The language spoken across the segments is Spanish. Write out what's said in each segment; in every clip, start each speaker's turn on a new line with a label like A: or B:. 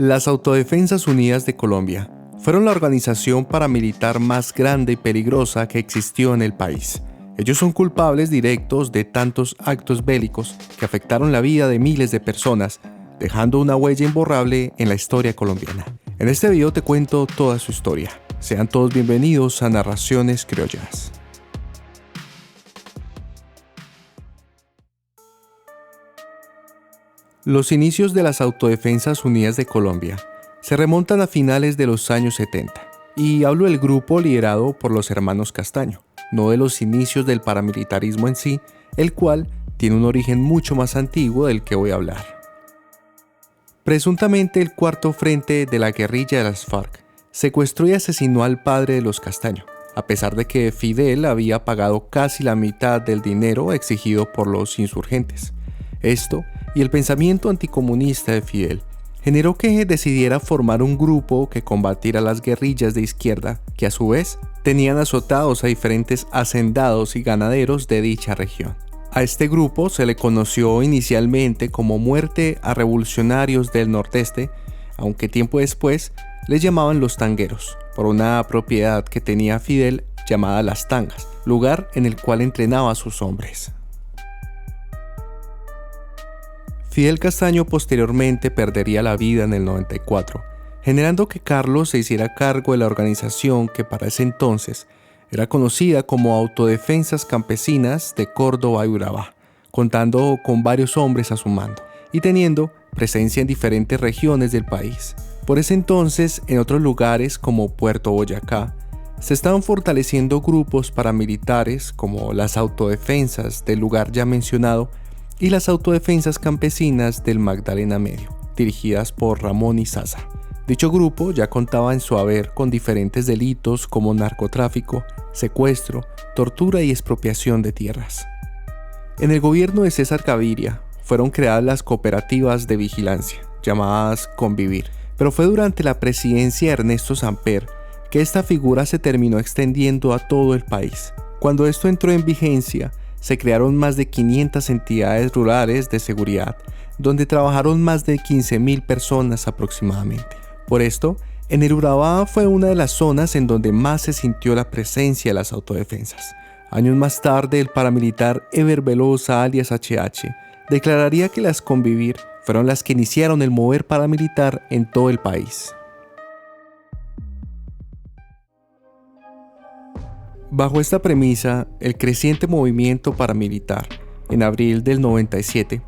A: Las Autodefensas Unidas de Colombia fueron la organización paramilitar más grande y peligrosa que existió en el país. Ellos son culpables directos de tantos actos bélicos que afectaron la vida de miles de personas, dejando una huella imborrable en la historia colombiana. En este video te cuento toda su historia. Sean todos bienvenidos a Narraciones Criollas. Los inicios de las Autodefensas Unidas de Colombia se remontan a finales de los años 70, y hablo del grupo liderado por los hermanos Castaño, no de los inicios del paramilitarismo en sí, el cual tiene un origen mucho más antiguo del que voy a hablar. Presuntamente el cuarto frente de la guerrilla de las FARC secuestró y asesinó al padre de los Castaño, a pesar de que Fidel había pagado casi la mitad del dinero exigido por los insurgentes. Esto y el pensamiento anticomunista de Fidel generó que decidiera formar un grupo que combatiera las guerrillas de izquierda, que a su vez tenían azotados a diferentes hacendados y ganaderos de dicha región. A este grupo se le conoció inicialmente como Muerte a Revolucionarios del Nordeste, aunque tiempo después les llamaban los tangueros, por una propiedad que tenía Fidel llamada Las Tangas, lugar en el cual entrenaba a sus hombres. Fidel Castaño posteriormente perdería la vida en el 94, generando que Carlos se hiciera cargo de la organización que para ese entonces era conocida como Autodefensas Campesinas de Córdoba y Urabá, contando con varios hombres a su mando y teniendo presencia en diferentes regiones del país. Por ese entonces, en otros lugares como Puerto Boyacá, se estaban fortaleciendo grupos paramilitares como las Autodefensas del lugar ya mencionado y las Autodefensas Campesinas del Magdalena Medio, dirigidas por Ramón Izaza. Dicho grupo ya contaba en su haber con diferentes delitos como narcotráfico, secuestro, tortura y expropiación de tierras. En el gobierno de César Gaviria fueron creadas las cooperativas de vigilancia, llamadas Convivir, pero fue durante la presidencia de Ernesto Samper que esta figura se terminó extendiendo a todo el país. Cuando esto entró en vigencia, se crearon más de 500 entidades rurales de seguridad, donde trabajaron más de 15.000 personas aproximadamente. Por esto, en el Urabá fue una de las zonas en donde más se sintió la presencia de las autodefensas. Años más tarde, el paramilitar Ever Velosa, alias HH, declararía que las Convivir fueron las que iniciaron el mover paramilitar en todo el país. Bajo esta premisa, el creciente movimiento paramilitar, en abril del 97,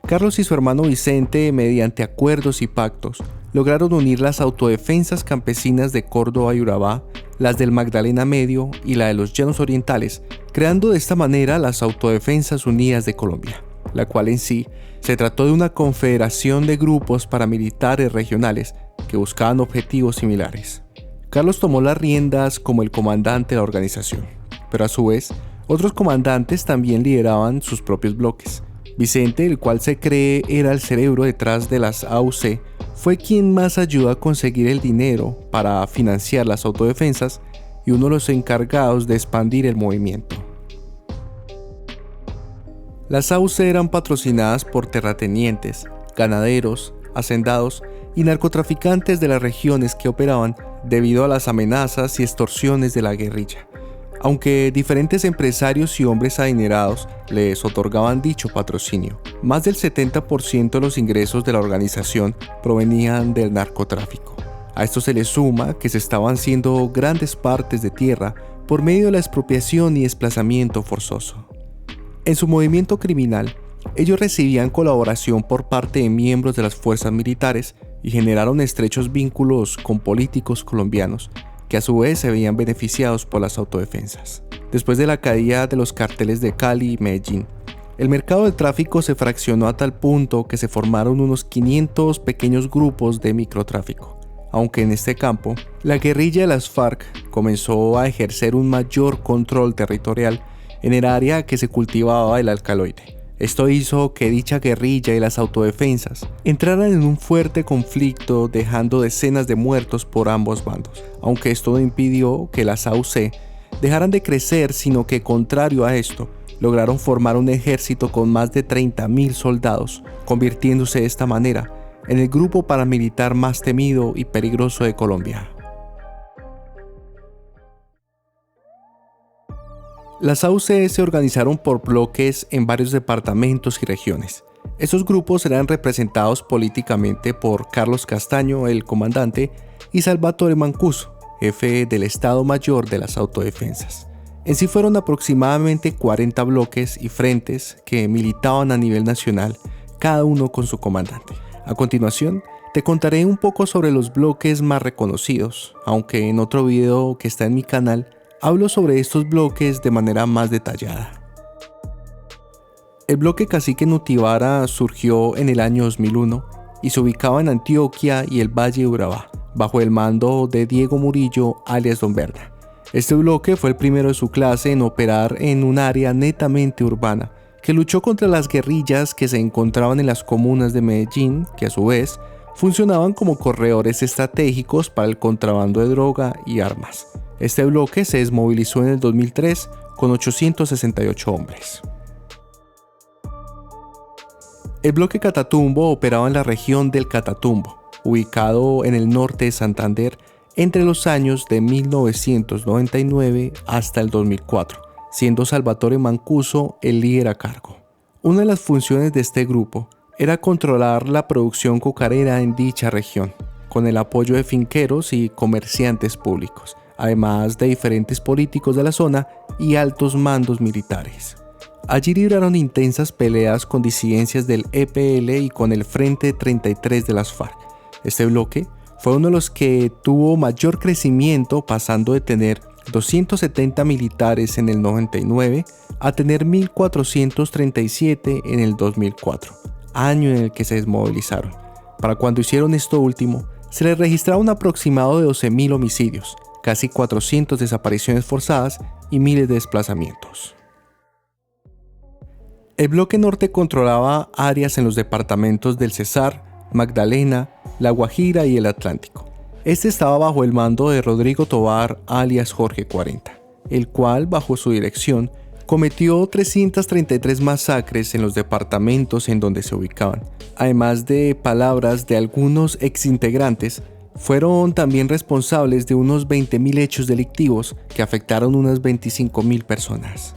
A: Carlos y su hermano Vicente, mediante acuerdos y pactos, lograron unir las Autodefensas Campesinas de Córdoba y Urabá, las del Magdalena Medio y la de los Llanos Orientales, creando de esta manera las Autodefensas Unidas de Colombia, la cual en sí se trató de una confederación de grupos paramilitares regionales que buscaban objetivos similares. Carlos tomó las riendas como el comandante de la organización, pero a su vez, otros comandantes también lideraban sus propios bloques. Vicente, el cual se cree era el cerebro detrás de las AUC, fue quien más ayudó a conseguir el dinero para financiar las autodefensas y uno de los encargados de expandir el movimiento. Las AUC eran patrocinadas por terratenientes, ganaderos, hacendados y narcotraficantes de las regiones que operaban debido a las amenazas y extorsiones de la guerrilla, aunque diferentes empresarios y hombres adinerados les otorgaban dicho patrocinio. Más del 70% de los ingresos de la organización provenían del narcotráfico. A esto se le suma que se estaban haciendo grandes partes de tierra por medio de la expropiación y desplazamiento forzoso. En su movimiento criminal, ellos recibían colaboración por parte de miembros de las fuerzas militares y generaron estrechos vínculos con políticos colombianos que a su vez se veían beneficiados por las autodefensas. Después de la caída de los carteles de Cali y Medellín, el mercado del tráfico se fraccionó a tal punto que se formaron unos 500 pequeños grupos de microtráfico, aunque en este campo, la guerrilla de las FARC comenzó a ejercer un mayor control territorial en el área que se cultivaba el alcaloide. Esto hizo que dicha guerrilla y las autodefensas entraran en un fuerte conflicto, dejando decenas de muertos por ambos bandos, aunque esto no impidió que las AUC dejaran de crecer, sino que contrario a esto, lograron formar un ejército con más de 30.000 soldados, convirtiéndose de esta manera en el grupo paramilitar más temido y peligroso de Colombia. Las AUC se organizaron por bloques en varios departamentos y regiones. Estos grupos eran representados políticamente por Carlos Castaño, el comandante, y Salvatore Mancuso, jefe del Estado Mayor de las Autodefensas. En sí fueron aproximadamente 40 bloques y frentes que militaban a nivel nacional, cada uno con su comandante. A continuación, te contaré un poco sobre los bloques más reconocidos, aunque en otro video que está en mi canal hablo sobre estos bloques de manera más detallada. El bloque Cacique Nutibara surgió en el año 2001 y se ubicaba en Antioquia y el Valle de Urabá, bajo el mando de Diego Murillo, alias Don Berna. Este bloque fue el primero de su clase en operar en un área netamente urbana, que luchó contra las guerrillas que se encontraban en las comunas de Medellín, que a su vez funcionaban como corredores estratégicos para el contrabando de droga y armas. Este bloque se desmovilizó en el 2003 con 868 hombres. El bloque Catatumbo operaba en la región del Catatumbo, ubicado en el norte de Santander entre los años de 1999 hasta el 2004, siendo Salvatore Mancuso el líder a cargo. Una de las funciones de este grupo era controlar la producción cocarera en dicha región, con el apoyo de finqueros y comerciantes públicos, además de diferentes políticos de la zona y altos mandos militares. Allí libraron intensas peleas con disidencias del EPL y con el Frente 33 de las FARC. Este bloque fue uno de los que tuvo mayor crecimiento, pasando de tener 270 militares en el 99 a tener 1.437 en el 2004, año en el que se desmovilizaron. Para cuando hicieron esto último, se les registraba un aproximado de 12.000 homicidios, casi 400 desapariciones forzadas y miles de desplazamientos. El bloque norte controlaba áreas en los departamentos del Cesar, Magdalena, La Guajira y el Atlántico. Este estaba bajo el mando de Rodrigo Tovar, alias Jorge 40, el cual, bajo su dirección, cometió 333 masacres en los departamentos en donde se ubicaban. Además de palabras de algunos exintegrantes, fueron también responsables de unos 20.000 hechos delictivos que afectaron unas 25.000 personas.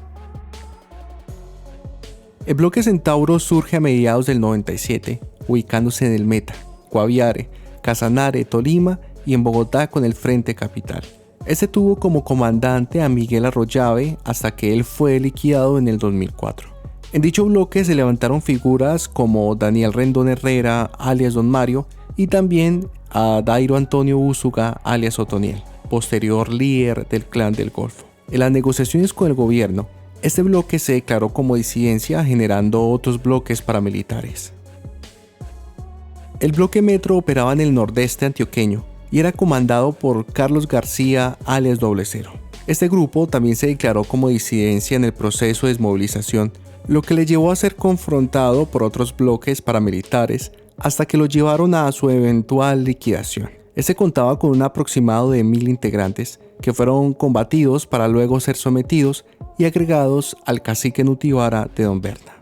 A: El bloque Centauro surge a mediados del 97, ubicándose en el Meta, Guaviare, Casanare, Tolima y en Bogotá con el Frente Capital. Este tuvo como comandante a Miguel Arroyave hasta que él fue liquidado en el 2004. En dicho bloque se levantaron figuras como Daniel Rendón Herrera, alias Don Mario, y también a Dairo Antonio Úsuga, alias Otoniel, posterior líder del Clan del Golfo. En las negociaciones con el gobierno, este bloque se declaró como disidencia, generando otros bloques paramilitares. El bloque Metro operaba en el nordeste antioqueño y era comandado por Carlos García, alias Doble Cero. Este grupo también se declaró como disidencia en el proceso de desmovilización, lo que le llevó a ser confrontado por otros bloques paramilitares hasta que lo llevaron a su eventual liquidación. Este contaba con un aproximado de 1.000 integrantes que fueron combatidos para luego ser sometidos y agregados al Cacique Nutibara de Don Berna.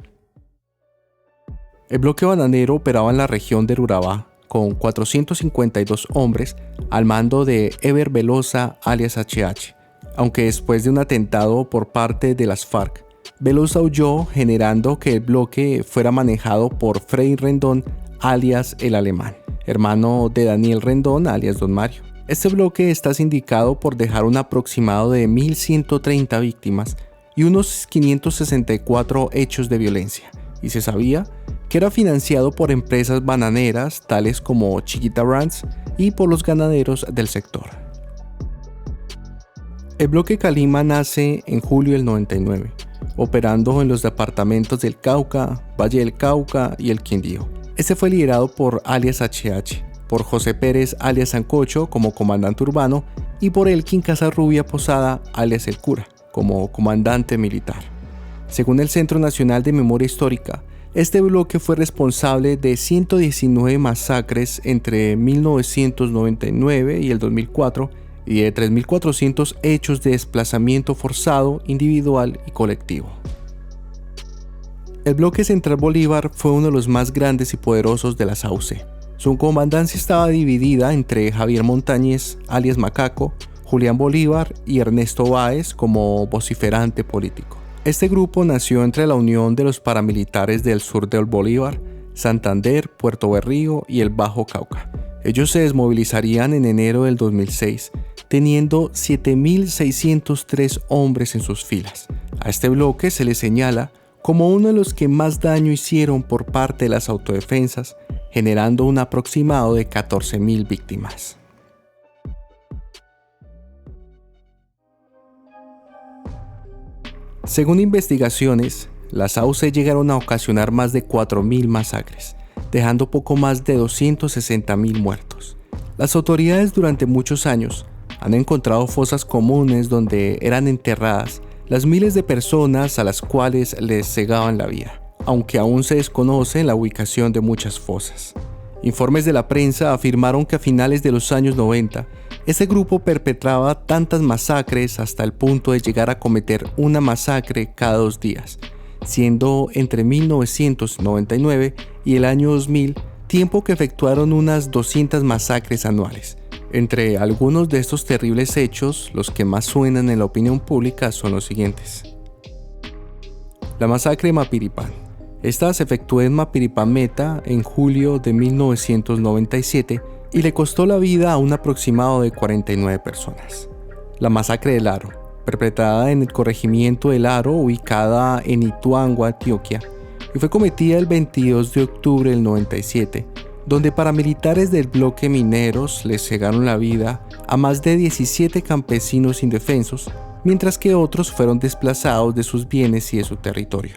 A: El bloque bananero operaba en la región de Urabá con 452 hombres al mando de Eber Velosa, alias HH, aunque después de un atentado por parte de las FARC, Velosa huyó, generando que el bloque fuera manejado por Freddy Rendón, alias el Alemán, hermano de Daniel Rendón, alias Don Mario. Este bloque está sindicado por dejar un aproximado de 1.130 víctimas y unos 564 hechos de violencia, y se sabía que era financiado por empresas bananeras tales como Chiquita Brands y por los ganaderos del sector. El bloque Calima nace en julio del 99, operando en los departamentos del Cauca, Valle del Cauca y el Quindío. Este fue liderado por alias HH, por José Pérez alias Sancocho como comandante urbano y por Elkin Casarrubia Posada alias El Cura como comandante militar. Según el Centro Nacional de Memoria Histórica, este bloque fue responsable de 119 masacres entre 1999 y el 2004 y de 3.400 hechos de desplazamiento forzado individual y colectivo. El bloque Central Bolívar fue uno de los más grandes y poderosos de las AUC. Su comandancia estaba dividida entre Javier Montañez, alias Macaco, Julián Bolívar y Ernesto Báez como vociferante político. Este grupo nació entre la unión de los paramilitares del sur del Bolívar, Santander, Puerto Berrío y el Bajo Cauca. Ellos se desmovilizarían en enero del 2006, teniendo 7.603 hombres en sus filas. A este bloque se le señala como uno de los que más daño hicieron por parte de las autodefensas, generando un aproximado de 14.000 víctimas. Según investigaciones, las AUC llegaron a ocasionar más de 4.000 masacres, dejando poco más de 260.000 muertos. Las autoridades durante muchos años han encontrado fosas comunes donde eran enterradas las miles de personas a las cuales les cegaban la vida, aunque aún se desconoce la ubicación de muchas fosas. Informes de la prensa afirmaron que a finales de los años 90, este grupo perpetraba tantas masacres hasta el punto de llegar a cometer una masacre cada 2 días, siendo entre 1999 y el año 2000 tiempo que efectuaron unas 200 masacres anuales. Entre algunos de estos terribles hechos, los que más suenan en la opinión pública son los siguientes. La masacre de Mapiripán. Esta se efectuó en Mapiripán Meta en julio de 1997 y le costó la vida a un aproximado de 49 personas. La masacre del Aro, perpetrada en el corregimiento del Aro, ubicada en Ituango, Antioquia, y fue cometida el 22 de octubre del 97, donde paramilitares del bloque mineros les cegaron la vida a más de 17 campesinos indefensos, mientras que otros fueron desplazados de sus bienes y de su territorio.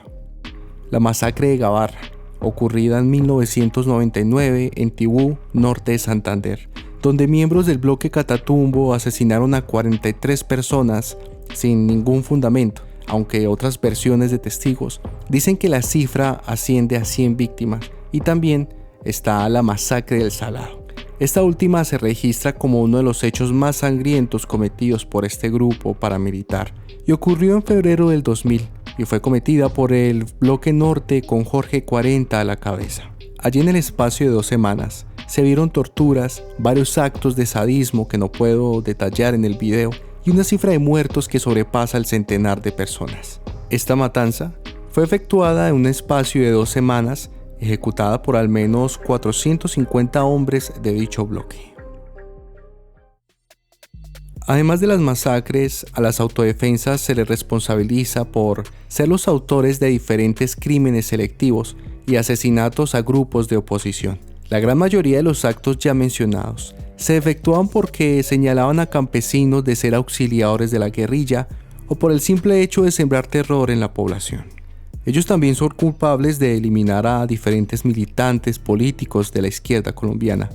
A: La masacre de Gabarra, ocurrida en 1999 en Tibú, norte de Santander, donde miembros del bloque Catatumbo asesinaron a 43 personas sin ningún fundamento, aunque otras versiones de testigos dicen que la cifra asciende a 100 víctimas, y también está la masacre del Salado. Esta última se registra como uno de los hechos más sangrientos cometidos por este grupo paramilitar y ocurrió en febrero del 2000 y fue cometida por el bloque norte con Jorge 40 a la cabeza. Allí en el espacio de 2 semanas se vieron torturas, varios actos de sadismo que no puedo detallar en el video y una cifra de muertos que sobrepasa el centenar de personas. Esta matanza fue efectuada en un espacio de 2 semanas, ejecutada por al menos 450 hombres de dicho bloque. Además de las masacres, a las autodefensas se les responsabiliza por ser los autores de diferentes crímenes selectivos y asesinatos a grupos de oposición. La gran mayoría de los actos ya mencionados se efectuaban porque señalaban a campesinos de ser auxiliadores de la guerrilla o por el simple hecho de sembrar terror en la población. Ellos también son culpables de eliminar a diferentes militantes políticos de la izquierda colombiana,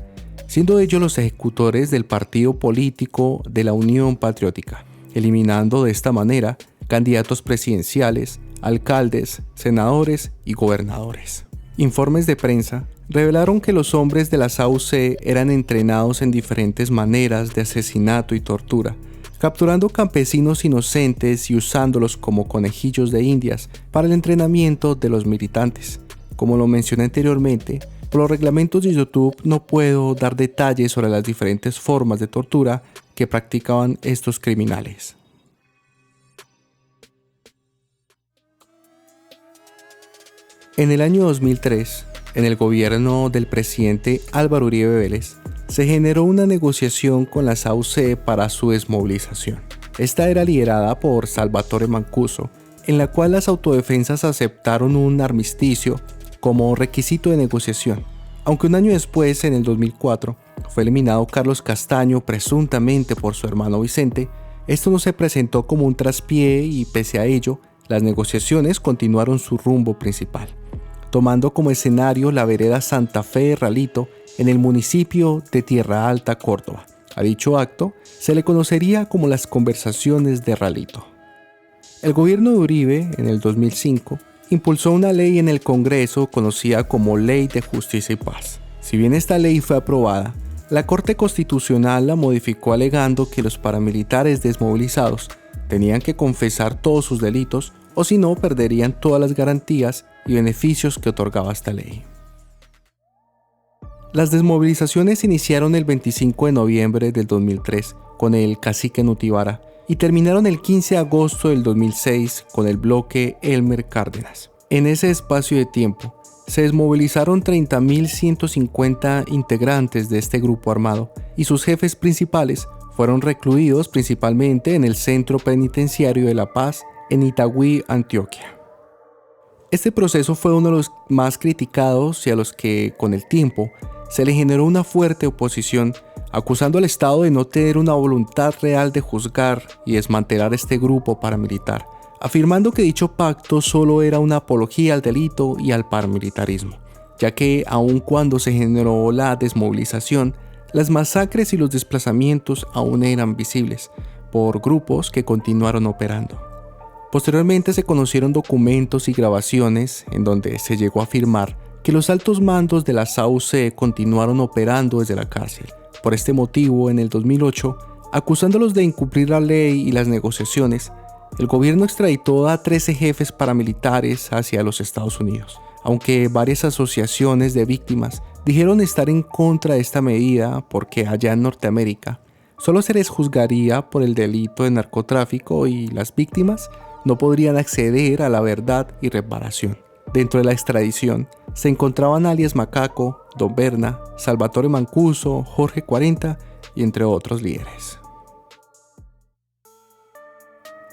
A: siendo ellos los ejecutores del partido político de la Unión Patriótica, eliminando de esta manera candidatos presidenciales, alcaldes, senadores y gobernadores. Informes de prensa revelaron que los hombres de las AUC eran entrenados en diferentes maneras de asesinato y tortura, capturando campesinos inocentes y usándolos como conejillos de indias para el entrenamiento de los militantes. Como lo mencioné anteriormente, por los reglamentos de YouTube no puedo dar detalles sobre las diferentes formas de tortura que practicaban estos criminales. En el año 2003, en el gobierno del presidente Álvaro Uribe Vélez, se generó una negociación con las AUC para su desmovilización. Esta era liderada por Salvatore Mancuso, en la cual las autodefensas aceptaron un armisticio como requisito de negociación, aunque un año después, en el 2004, fue eliminado Carlos Castaño presuntamente por su hermano Vicente. Esto no se presentó como un traspié y pese a ello, las negociaciones continuaron su rumbo principal, tomando como escenario la vereda Santa Fe de Ralito en el municipio de Tierra Alta, Córdoba. A dicho acto se le conocería como las conversaciones de Ralito. El gobierno de Uribe, en el 2005, impulsó una ley en el Congreso conocida como Ley de Justicia y Paz. Si bien esta ley fue aprobada, la Corte Constitucional la modificó alegando que los paramilitares desmovilizados tenían que confesar todos sus delitos o si no perderían todas las garantías y beneficios que otorgaba esta ley. Las desmovilizaciones iniciaron el 25 de noviembre del 2003 con el cacique Nutibara y terminaron el 15 de agosto del 2006 con el bloque Elmer Cárdenas. En ese espacio de tiempo, se desmovilizaron 30.150 integrantes de este grupo armado y sus jefes principales fueron recluidos principalmente en el Centro Penitenciario de La Paz en Itagüí, Antioquia. Este proceso fue uno de los más criticados y a los que, con el tiempo, se le generó una fuerte oposición, acusando al Estado de no tener una voluntad real de juzgar y desmantelar este grupo paramilitar, afirmando que dicho pacto solo era una apología al delito y al paramilitarismo, ya que aun cuando se generó la desmovilización, las masacres y los desplazamientos aún eran visibles por grupos que continuaron operando. Posteriormente se conocieron documentos y grabaciones en donde se llegó a afirmar que los altos mandos de la SAUC continuaron operando desde la cárcel. Por este motivo, en el 2008, acusándolos de incumplir la ley y las negociaciones, el gobierno extraditó a 13 jefes paramilitares hacia los Estados Unidos, aunque varias asociaciones de víctimas dijeron estar en contra de esta medida porque allá en Norteamérica solo se les juzgaría por el delito de narcotráfico y las víctimas no podrían acceder a la verdad y reparación. Dentro de la extradición se encontraban alias Macaco, Don Berna, Salvatore Mancuso, Jorge 40 y entre otros líderes.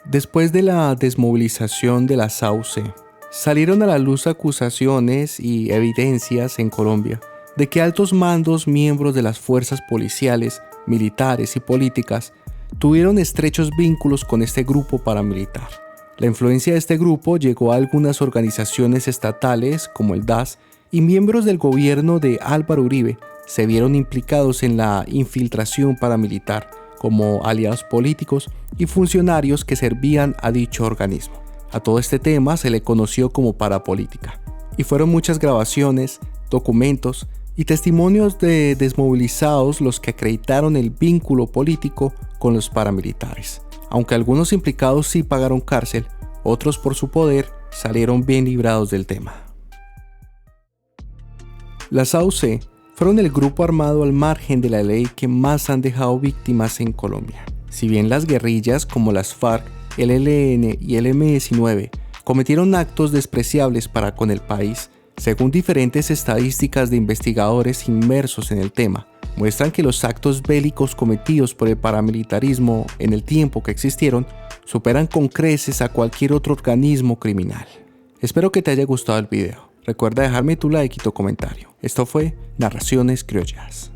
A: Después de la desmovilización de la SAUC, salieron a la luz acusaciones y evidencias en Colombia de que altos mandos, miembros de las fuerzas policiales, militares y políticas tuvieron estrechos vínculos con este grupo paramilitar. La influencia de este grupo llegó a algunas organizaciones estatales como el DAS y miembros del gobierno de Álvaro Uribe se vieron implicados en la infiltración paramilitar como aliados políticos y funcionarios que servían a dicho organismo. A todo este tema se le conoció como parapolítica y fueron muchas grabaciones, documentos y testimonios de desmovilizados los que acreditaron el vínculo político con los paramilitares. Aunque algunos implicados sí pagaron cárcel, otros por su poder salieron bien librados del tema. Las SAUC fueron el grupo armado al margen de la ley que más han dejado víctimas en Colombia. Si bien las guerrillas como las FARC, el ELN y el M-19 cometieron actos despreciables para con el país, según diferentes estadísticas de investigadores inmersos en el tema, muestran que los actos bélicos cometidos por el paramilitarismo en el tiempo que existieron superan con creces a cualquier otro organismo criminal. Espero que te haya gustado el video. Recuerda dejarme tu like y tu comentario. Esto fue Narraciones Criollas.